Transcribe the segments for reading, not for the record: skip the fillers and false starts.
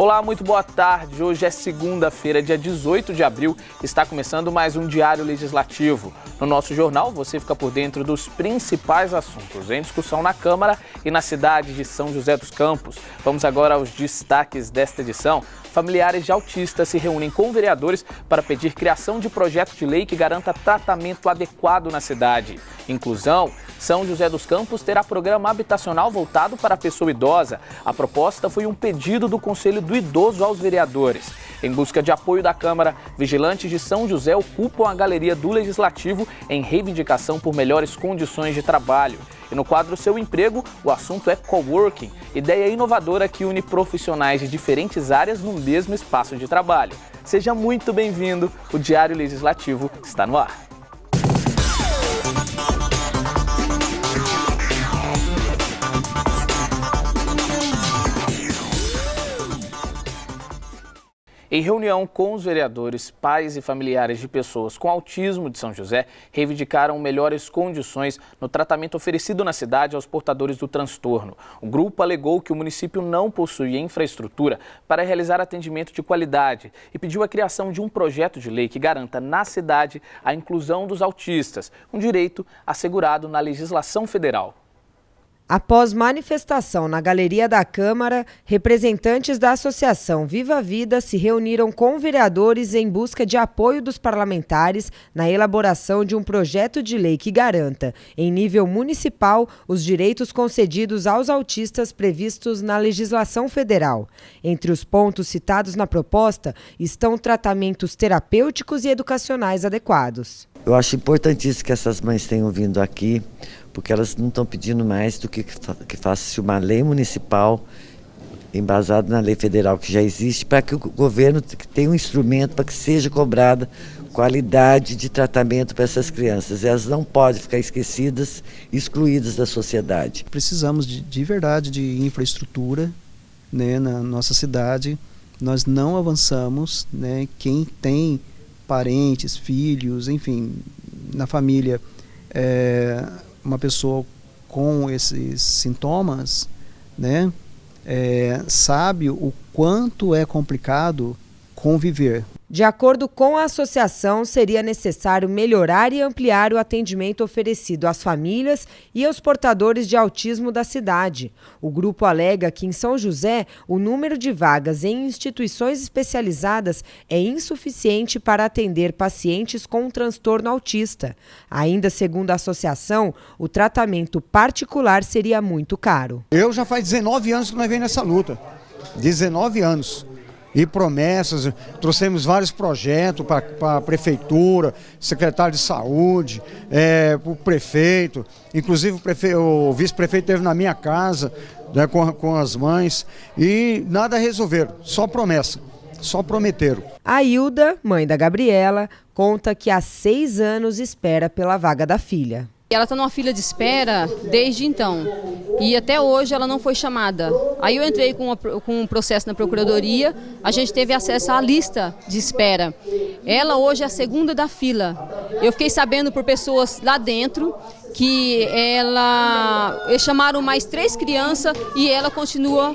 Olá, muito boa tarde. Hoje é segunda-feira, dia 18 de abril. Está começando mais um Diário Legislativo. No nosso jornal, você fica por dentro dos principais assuntos em discussão na Câmara e na cidade de São José dos Campos. Vamos agora aos destaques desta edição. Familiares de autistas se reúnem com vereadores para pedir criação de projeto de lei que garanta tratamento adequado na cidade. Inclusão. São José dos Campos terá programa habitacional voltado para a pessoa idosa. A proposta foi um pedido do Conselho do Idoso aos vereadores. Em busca de apoio da Câmara, vigilantes de São José ocupam a galeria do Legislativo em reivindicação por melhores condições de trabalho. E no quadro Seu Emprego, o assunto é coworking, ideia inovadora que une profissionais de diferentes áreas no mesmo espaço de trabalho. Seja muito bem-vindo, o Diário Legislativo está no ar. Em reunião com os vereadores, pais e familiares de pessoas com autismo de São José reivindicaram melhores condições no tratamento oferecido na cidade aos portadores do transtorno. O grupo alegou que o município não possui infraestrutura para realizar atendimento de qualidade e pediu a criação de um projeto de lei que garanta na cidade a inclusão dos autistas, um direito assegurado na legislação federal. Após manifestação na Galeria da Câmara, representantes da Associação Viva a Vida se reuniram com vereadores em busca de apoio dos parlamentares na elaboração de um projeto de lei que garanta, em nível municipal, os direitos concedidos aos autistas previstos na legislação federal. Entre os pontos citados na proposta estão tratamentos terapêuticos e educacionais adequados. Eu acho importantíssimo que essas mães tenham vindo aqui, porque elas não estão pedindo mais do que faça-se uma lei municipal embasada na lei federal que já existe, para que o governo tenha um instrumento para que seja cobrada qualidade de tratamento para essas crianças. Elas não podem ficar esquecidas, excluídas da sociedade. Precisamos de verdade de infraestrutura, né, na nossa cidade. Nós não avançamos, né, quem tem parentes, filhos, enfim, na família, uma pessoa com esses sintomas, né, sabe o quanto é complicado conviver. De acordo com a associação, seria necessário melhorar e ampliar o atendimento oferecido às famílias e aos portadores de autismo da cidade. O grupo alega que em São José, o número de vagas em instituições especializadas é insuficiente para atender pacientes com transtorno autista. Ainda segundo a associação, o tratamento particular seria muito caro. Eu já faz 19 anos que nós vemos nessa luta. 19 anos. E promessas, trouxemos vários projetos para a prefeitura, secretário de saúde, para o prefeito, inclusive o vice-prefeito esteve na minha casa, né, com as mães, e nada resolveram, só promessa, só prometeram. A Hilda, mãe da Gabriela, conta que há 6 anos espera pela vaga da filha. Ela está numa fila de espera desde então e até hoje ela não foi chamada. Aí eu entrei com um processo na Procuradoria, a gente teve acesso à lista de espera. Ela hoje é a segunda da fila. Eu fiquei sabendo por pessoas lá dentro que eles chamaram mais 3 crianças e ela continua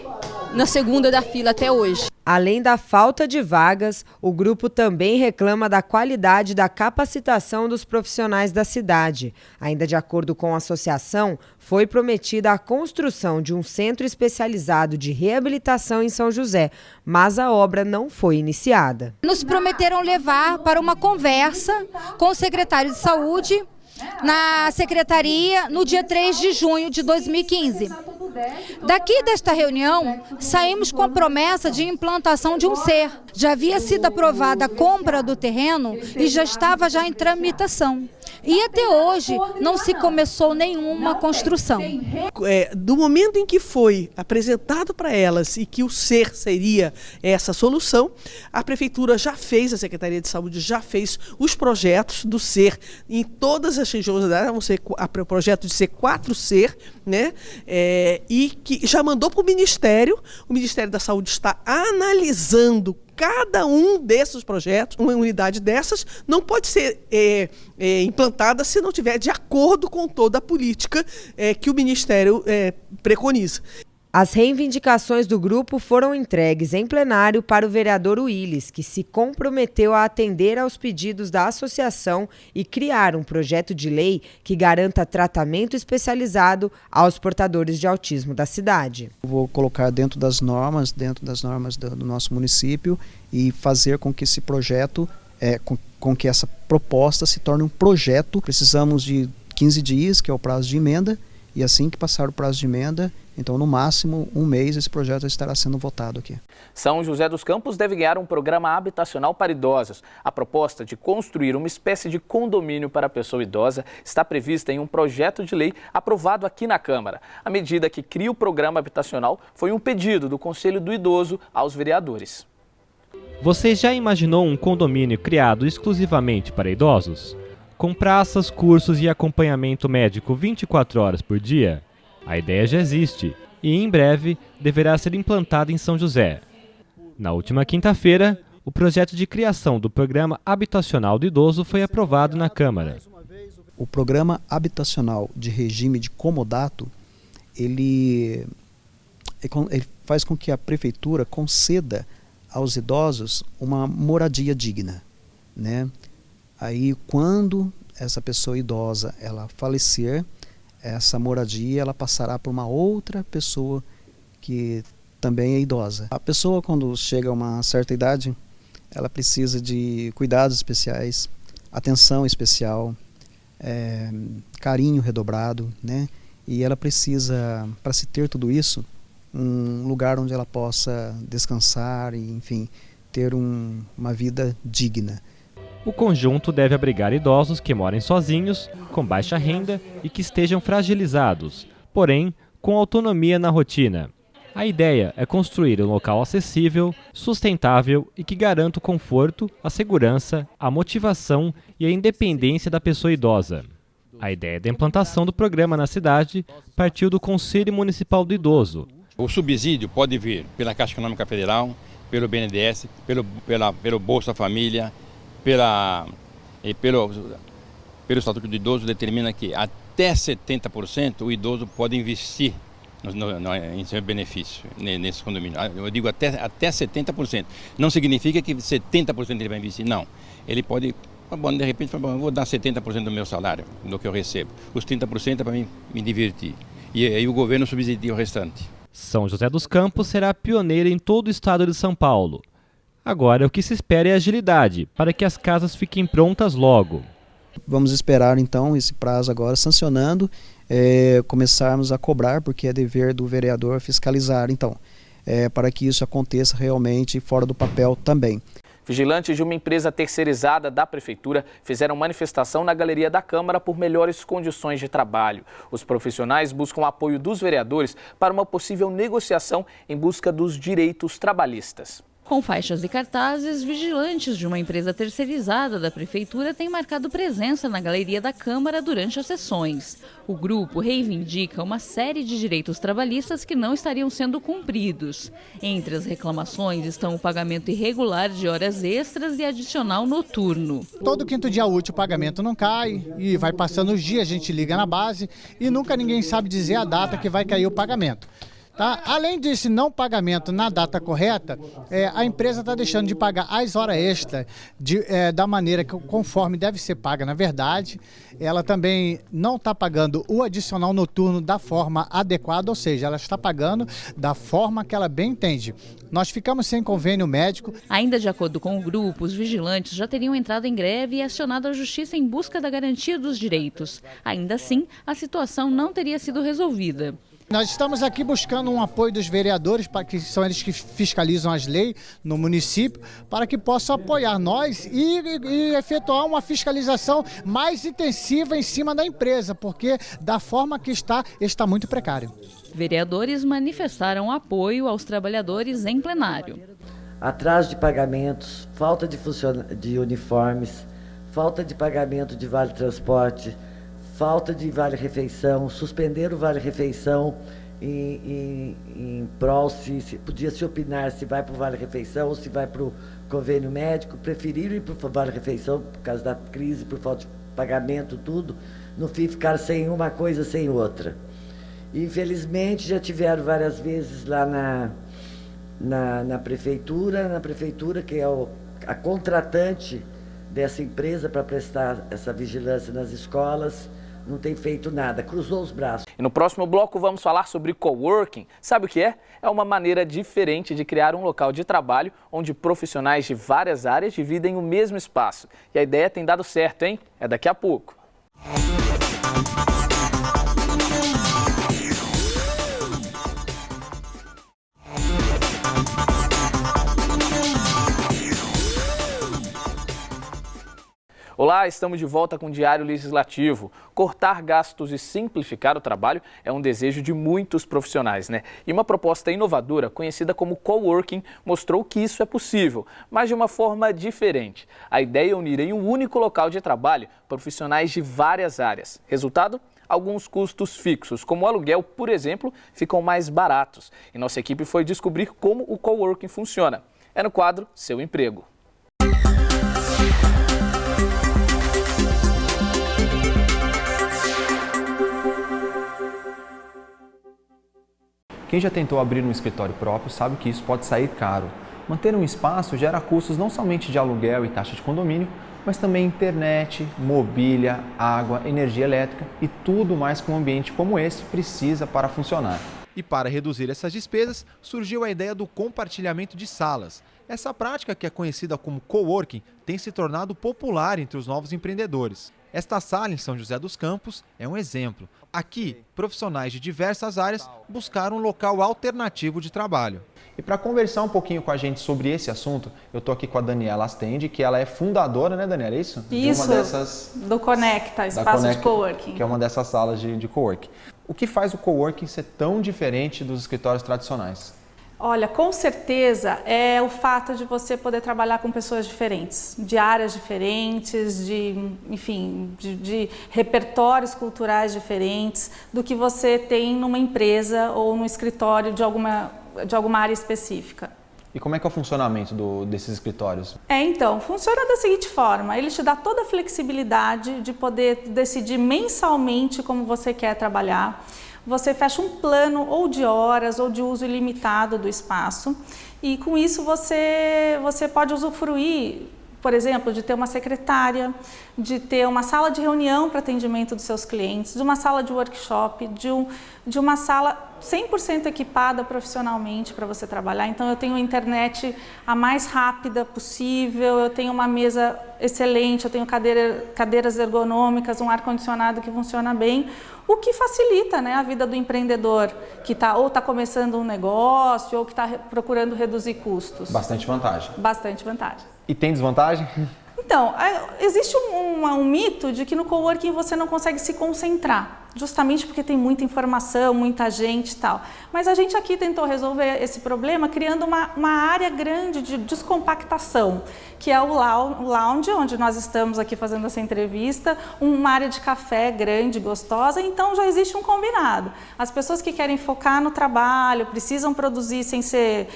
na segunda da fila até hoje. Além da falta de vagas, o grupo também reclama da qualidade da capacitação dos profissionais da cidade. Ainda de acordo com a associação, foi prometida a construção de um centro especializado de reabilitação em São José, mas a obra não foi iniciada. Nos prometeram levar para uma conversa com o secretário de Saúde na secretaria no dia 3 de junho de 2015. Daqui desta reunião, saímos com a promessa de implantação de um SER. Já havia sido aprovada a compra do terreno e já estava em tramitação. E até hoje não se começou nenhuma construção. Do momento em que foi apresentado para elas e que o SER seria essa solução, a Prefeitura já fez, a Secretaria de Saúde já fez os projetos do SER em todas as regiões da área, o projeto de ser 4 SER, né? E que já mandou para o Ministério da Saúde está analisando cada um desses projetos. Uma unidade dessas não pode ser implantada se não tiver de acordo com toda a política que o Ministério preconiza. As reivindicações do grupo foram entregues em plenário para o vereador Willis, que se comprometeu a atender aos pedidos da associação e criar um projeto de lei que garanta tratamento especializado aos portadores de autismo da cidade. Vou colocar dentro das normas do nosso município e fazer com que esse projeto, com que essa proposta se torne um projeto. Precisamos de 15 dias, que é o prazo de emenda, e assim que passar o prazo de emenda, então no máximo um mês esse projeto estará sendo votado aqui. São José dos Campos deve ganhar um programa habitacional para idosos. A proposta de construir uma espécie de condomínio para a pessoa idosa está prevista em um projeto de lei aprovado aqui na Câmara. A medida que cria o programa habitacional foi um pedido do Conselho do Idoso aos vereadores. Você já imaginou um condomínio criado exclusivamente para idosos? Com praças, cursos e acompanhamento médico 24 horas por dia? A ideia já existe e, em breve, deverá ser implantada em São José. Na última quinta-feira, o projeto de criação do Programa Habitacional do Idoso foi aprovado na Câmara. O Programa Habitacional de Regime de Comodato, ele faz com que a Prefeitura conceda aos idosos uma moradia digna, né? Aí, quando essa pessoa idosa ela falecer, essa moradia ela passará por uma outra pessoa que também é idosa. A pessoa, quando chega a uma certa idade, ela precisa de cuidados especiais, atenção especial, carinho redobrado, né? E ela precisa, para se ter tudo isso, um lugar onde ela possa descansar e, enfim, ter uma vida digna. O conjunto deve abrigar idosos que morem sozinhos, com baixa renda e que estejam fragilizados, porém com autonomia na rotina. A ideia é construir um local acessível, sustentável e que garanta o conforto, a segurança, a motivação e a independência da pessoa idosa. A ideia da implantação do programa na cidade partiu do Conselho Municipal do Idoso. O subsídio pode vir pela Caixa Econômica Federal, pelo BNDES, pelo Bolsa Família, pelo Estatuto do Idoso determina que até 70% o idoso pode investir em seu benefício, nesse condomínio. Eu digo até 70%. Não significa que 70% ele vai investir, não. Ele pode, de repente, eu vou dar 70% do meu salário, do que eu recebo. Os 30% é para mim me divertir. E aí o governo subsidia o restante. São José dos Campos será pioneira em todo o estado de São Paulo. Agora, o que se espera é agilidade, para que as casas fiquem prontas logo. Vamos esperar, então, esse prazo agora sancionando, começarmos a cobrar, porque é dever do vereador fiscalizar, então, para que isso aconteça realmente fora do papel também. Vigilantes de uma empresa terceirizada da Prefeitura fizeram manifestação na Galeria da Câmara por melhores condições de trabalho. Os profissionais buscam apoio dos vereadores para uma possível negociação em busca dos direitos trabalhistas. Com faixas e cartazes, vigilantes de uma empresa terceirizada da Prefeitura têm marcado presença na Galeria da Câmara durante as sessões. O grupo reivindica uma série de direitos trabalhistas que não estariam sendo cumpridos. Entre as reclamações estão o pagamento irregular de horas extras e adicional noturno. Todo quinto dia útil o pagamento não cai e vai passando os dias, a gente liga na base e nunca ninguém sabe dizer a data que vai cair o pagamento. Tá? Além desse não pagamento na data correta, a empresa está deixando de pagar as horas extras da maneira que conforme deve ser paga. Na verdade, ela também não está pagando o adicional noturno da forma adequada, ou seja, ela está pagando da forma que ela bem entende. Nós ficamos sem convênio médico. Ainda de acordo com o grupo, os vigilantes já teriam entrado em greve e acionado a justiça em busca da garantia dos direitos. Ainda assim, a situação não teria sido resolvida. Nós estamos aqui buscando um apoio dos vereadores, que são eles que fiscalizam as leis no município, para que possam apoiar nós e efetuar uma fiscalização mais intensiva em cima da empresa, porque da forma que está muito precário. Vereadores manifestaram apoio aos trabalhadores em plenário. Atraso de pagamentos, falta de uniformes, falta de pagamento de vale-transporte, falta de vale-refeição, suspender o vale-refeição em prol, se podia se opinar se vai para o vale-refeição ou se vai para o convênio médico, preferiram ir para o vale-refeição por causa da crise, por falta de pagamento, tudo, no fim ficar sem uma coisa, sem outra. Infelizmente, já tiveram várias vezes lá na prefeitura, que é a contratante dessa empresa para prestar essa vigilância nas escolas, não tem feito nada, cruzou os braços. E no próximo bloco vamos falar sobre coworking. Sabe o que é? É uma maneira diferente de criar um local de trabalho onde profissionais de várias áreas dividem o mesmo espaço. E a ideia tem dado certo, hein? É daqui a pouco. Olá, estamos de volta com o Diário Legislativo. Cortar gastos e simplificar o trabalho é um desejo de muitos profissionais, né? E uma proposta inovadora, conhecida como coworking, mostrou que isso é possível, mas de uma forma diferente. A ideia é unir em um único local de trabalho profissionais de várias áreas. Resultado? Alguns custos fixos, como o aluguel, por exemplo, ficam mais baratos. E nossa equipe foi descobrir como o coworking funciona. É no quadro Seu Emprego. Quem já tentou abrir um escritório próprio sabe que isso pode sair caro. Manter um espaço gera custos não somente de aluguel e taxa de condomínio, mas também internet, mobília, água, energia elétrica e tudo mais que um ambiente como esse precisa para funcionar. E para reduzir essas despesas, surgiu a ideia do compartilhamento de salas. Essa prática, que é conhecida como coworking, tem se tornado popular entre os novos empreendedores. Esta sala em São José dos Campos é um exemplo. Aqui, profissionais de diversas áreas buscaram um local alternativo de trabalho. E para conversar um pouquinho com a gente sobre esse assunto, eu estou aqui com a Daniela Astende, que ela é fundadora, né, Daniela? É isso? Isso, do Conecta, espaço de coworking. Que é uma dessas salas de coworking. O que faz o coworking ser tão diferente dos escritórios tradicionais? Olha, com certeza é o fato de você poder trabalhar com pessoas diferentes, de áreas diferentes, de repertórios culturais diferentes do que você tem numa empresa ou no escritório de alguma área específica. E como é que é o funcionamento desses escritórios? Então, funciona da seguinte forma, ele te dá toda a flexibilidade de poder decidir mensalmente como você quer trabalhar. Você fecha um plano ou de horas ou de uso ilimitado do espaço e com isso você pode usufruir, por exemplo, de ter uma secretária, de ter uma sala de reunião para atendimento dos seus clientes, de uma sala de workshop, de uma sala 100% equipada profissionalmente para você trabalhar. Então eu tenho a internet a mais rápida possível, eu tenho uma mesa excelente, eu tenho cadeiras ergonômicas, um ar-condicionado que funciona bem, o que facilita, né, a vida do empreendedor que está começando um negócio ou que está procurando reduzir custos. Bastante vantagem. Bastante vantagem. E tem desvantagem? Então, existe um mito de que no coworking você não consegue se concentrar, justamente porque tem muita informação, muita gente e tal. Mas a gente aqui tentou resolver esse problema criando uma área grande de descompactação, que é o lounge, onde nós estamos aqui fazendo essa entrevista, uma área de café grande, gostosa, então já existe um combinado. As pessoas que querem focar no trabalho, precisam produzir sem ser,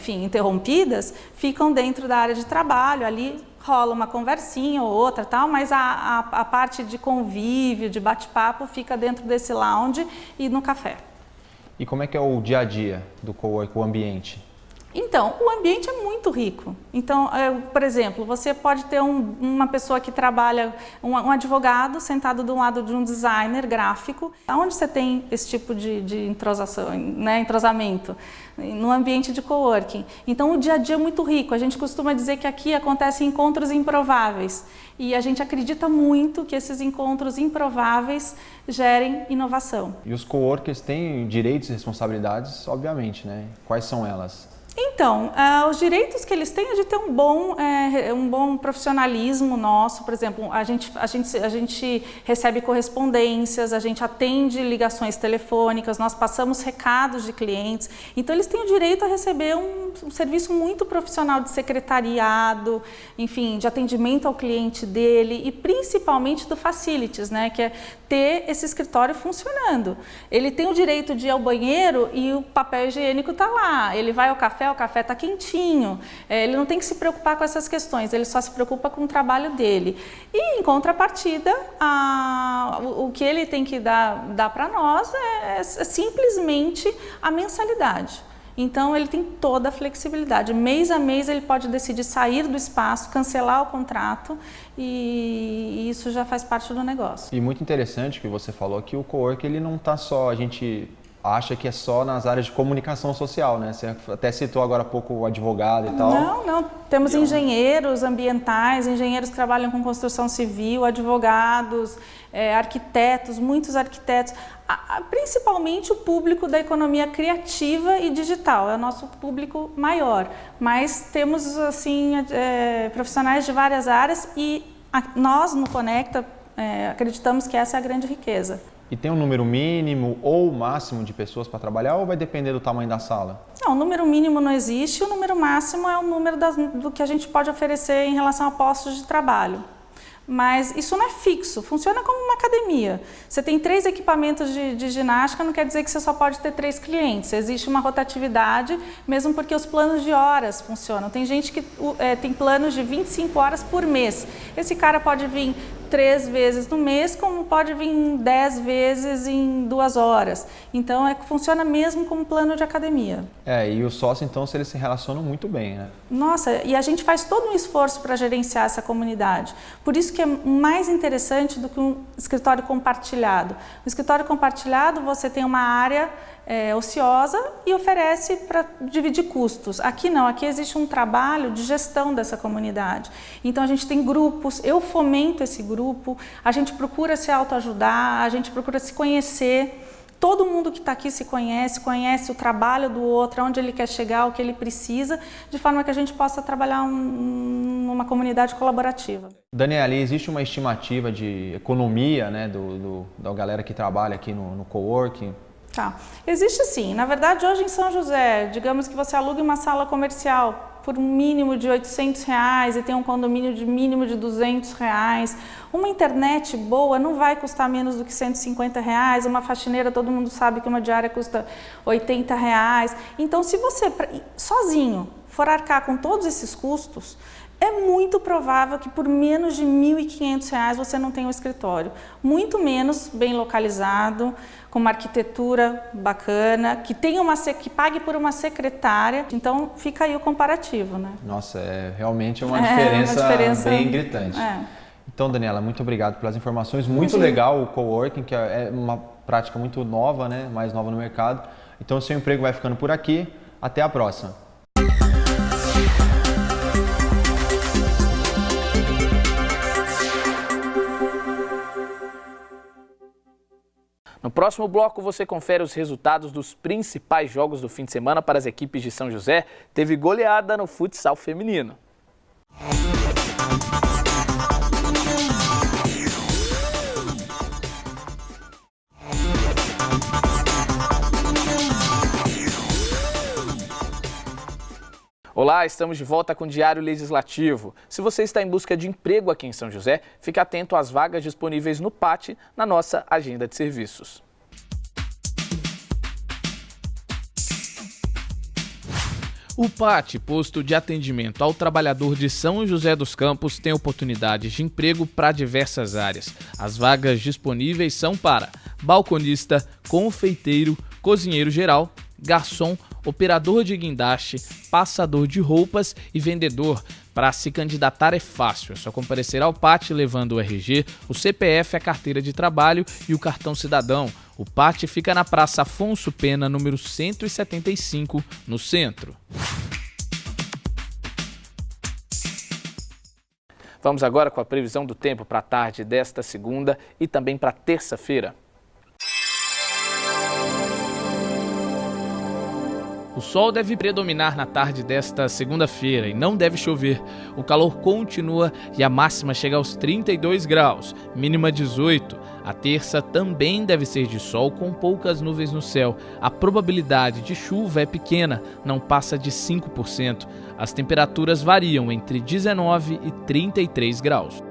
interrompidas, ficam dentro da área de trabalho, ali rola uma conversinha ou outra, tal, mas a parte de convívio, de bate-papo, fica dentro desse lounge e no café. E como é que é o dia a dia do coworking, o ambiente? Então, o ambiente é muito rico. Então, por exemplo, você pode ter uma pessoa que trabalha, um advogado sentado do lado de um designer gráfico. Onde você tem esse tipo de entrosamento? No ambiente de coworking. Então, o dia a dia é muito rico. A gente costuma dizer que aqui acontecem encontros improváveis. E a gente acredita muito que esses encontros improváveis gerem inovação. E os coworkers têm direitos e responsabilidades, obviamente, né? Quais são elas? Então, os direitos que eles têm é de ter um bom profissionalismo nosso. Por exemplo, a gente recebe correspondências, a gente atende ligações telefônicas, nós passamos recados de clientes. Então, eles têm o direito a receber um um serviço muito profissional de secretariado, enfim, de atendimento ao cliente dele e principalmente do facilities, né, que é ter esse escritório funcionando. Ele tem o direito de ir ao banheiro e o papel higiênico está lá. Ele vai ao café, o café está quentinho. Ele não tem que se preocupar com essas questões, ele só se preocupa com o trabalho dele. E, em contrapartida, o que ele tem que dar para nós é simplesmente a mensalidade. Então, ele tem toda a flexibilidade. Mês a mês, ele pode decidir sair do espaço, cancelar o contrato e isso já faz parte do negócio. E muito interessante que você falou que o coworking ele não está só, a gente acha que é só nas áreas de comunicação social, né? Você até citou agora há pouco o advogado e tal. Não. Temos engenheiros ambientais, engenheiros que trabalham com construção civil, advogados, arquitetos, muitos arquitetos. Principalmente o público da economia criativa e digital, é o nosso público maior. Mas temos, assim, profissionais de várias áreas e nós, no Conecta, acreditamos que essa é a grande riqueza. E tem um número mínimo ou máximo de pessoas para trabalhar ou vai depender do tamanho da sala? Não, o número mínimo não existe, o número máximo é o número do que a gente pode oferecer em relação a postos de trabalho. Mas isso não é fixo, funciona como uma academia. Você tem 3 equipamentos de ginástica, não quer dizer que você só pode ter 3 clientes. Existe uma rotatividade, mesmo porque os planos de horas funcionam. Tem gente que tem planos de 25 horas por mês. Esse cara pode vir 3 vezes no mês, como pode vir 10 vezes em 2 horas. Então, funciona mesmo como plano de academia. E o sócio, então, eles se relacionam muito bem, né? Nossa, e a gente faz todo um esforço para gerenciar essa comunidade. Por isso que é mais interessante do que um escritório compartilhado. No escritório compartilhado, você tem uma área ociosa e oferece para dividir custos. Aqui não, aqui existe um trabalho de gestão dessa comunidade. Então a gente tem grupos, eu fomento esse grupo, a gente procura se autoajudar, a gente procura se conhecer. Todo mundo que está aqui se conhece o trabalho do outro, onde ele quer chegar, o que ele precisa, de forma que a gente possa trabalhar numa comunidade colaborativa. Daniela, existe uma estimativa de economia, né, da galera que trabalha aqui no coworking? Tá. Existe sim. Na verdade, hoje em São José, digamos que você alugue uma sala comercial por um mínimo de R$800 e tem um condomínio de mínimo de R$200. Uma internet boa não vai custar menos do que R$150. Uma faxineira, todo mundo sabe que uma diária custa R$80. Então, se você sozinho for arcar com todos esses custos, é muito provável que por menos de R$1.500 você não tenha um escritório. Muito menos bem localizado, com uma arquitetura bacana, que pague por uma secretária. Então, fica aí o comparativo, né? Nossa, realmente uma diferença bem gritante. Então, Daniela, muito obrigado pelas informações. Muito legal o coworking, que é uma prática muito nova, né? Mais nova no mercado. Então, o seu emprego vai ficando por aqui. Até a próxima. No próximo bloco, você confere os resultados dos principais jogos do fim de semana para as equipes de São José. Teve goleada no futsal feminino. Olá, estamos de volta com o Diário Legislativo. Se você está em busca de emprego aqui em São José, fique atento às vagas disponíveis no PAT na nossa agenda de serviços. O PAT, Posto de Atendimento ao Trabalhador de São José dos Campos, tem oportunidades de emprego para diversas áreas. As vagas disponíveis são para balconista, confeiteiro, cozinheiro geral, garçom, operador de guindaste, passador de roupas e vendedor. Para se candidatar é fácil, é só comparecer ao PAT levando o RG, o CPF, a carteira de trabalho e o cartão cidadão. O PAT fica na Praça Afonso Pena, número 175, no centro. Vamos agora com a previsão do tempo para a tarde desta segunda e também para terça-feira. O sol deve predominar na tarde desta segunda-feira e não deve chover. O calor continua e a máxima chega aos 32 graus, mínima 18. A terça também deve ser de sol com poucas nuvens no céu. A probabilidade de chuva é pequena, não passa de 5%. As temperaturas variam entre 19 e 33 graus.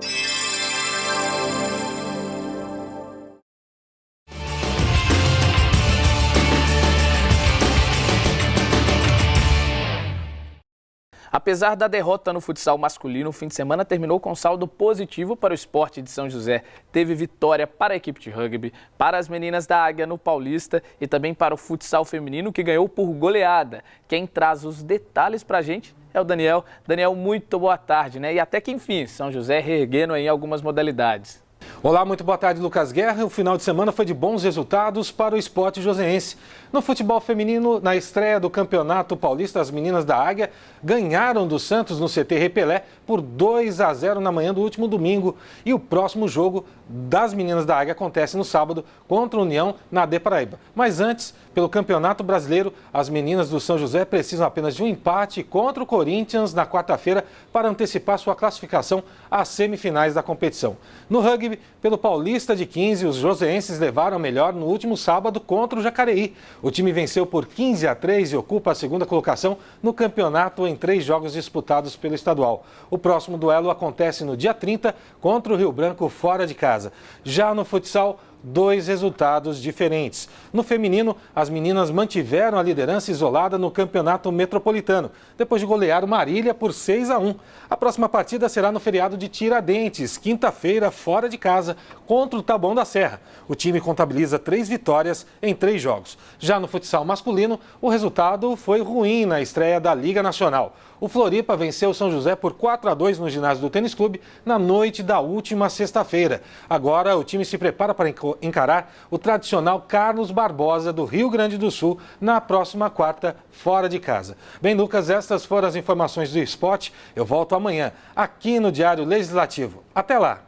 Apesar da derrota no futsal masculino, o fim de semana terminou com saldo positivo para o Sport de São José. Teve vitória para a equipe de rugby, para as meninas da Águia no Paulista e também para o futsal feminino, que ganhou por goleada. Quem traz os detalhes para a gente é o Daniel. Daniel, muito boa tarde, né? E até que enfim, São José reerguendo aí em algumas modalidades. Olá, muito boa tarde, Lucas Guerra. O final de semana foi de bons resultados para o Sport joseense. No futebol feminino, na estreia do Campeonato Paulista, as meninas da Águia ganharam do Santos no CT Repelé por 2-0 na manhã do último domingo. E o próximo jogo das meninas da Águia acontece no sábado contra a União na AD Paraíba. Mas antes, pelo Campeonato Brasileiro, as meninas do São José precisam apenas de um empate contra o Corinthians na quarta-feira para antecipar sua classificação às semifinais da competição. No rugby, pelo Paulista de 15, os joseenses levaram melhor no último sábado contra o Jacareí. O time venceu por 15-3 e ocupa a segunda colocação no campeonato em 3 jogos disputados pelo estadual. O próximo duelo acontece no dia 30 contra o Rio Branco fora de casa. Já no futsal, 2 resultados diferentes. No feminino, as meninas mantiveram a liderança isolada no Campeonato Metropolitano, depois de golear o Marília por 6-1. A próxima partida será no feriado de Tiradentes, quinta-feira, fora de casa, contra o Taboão da Serra. O time contabiliza 3 vitórias em 3 jogos. Já no futsal masculino, o resultado foi ruim na estreia da Liga Nacional. O Floripa venceu o São José por 4-2 no ginásio do Tênis Clube na noite da última sexta-feira. Agora o time se prepara para encarar o tradicional Carlos Barbosa do Rio Grande do Sul na próxima quarta, fora de casa. Bem, Lucas, estas foram as informações do esporte. Eu volto amanhã aqui no Diário Legislativo. Até lá!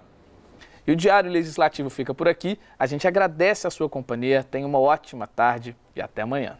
E o Diário Legislativo fica por aqui. A gente agradece a sua companhia. Tenha uma ótima tarde e até amanhã.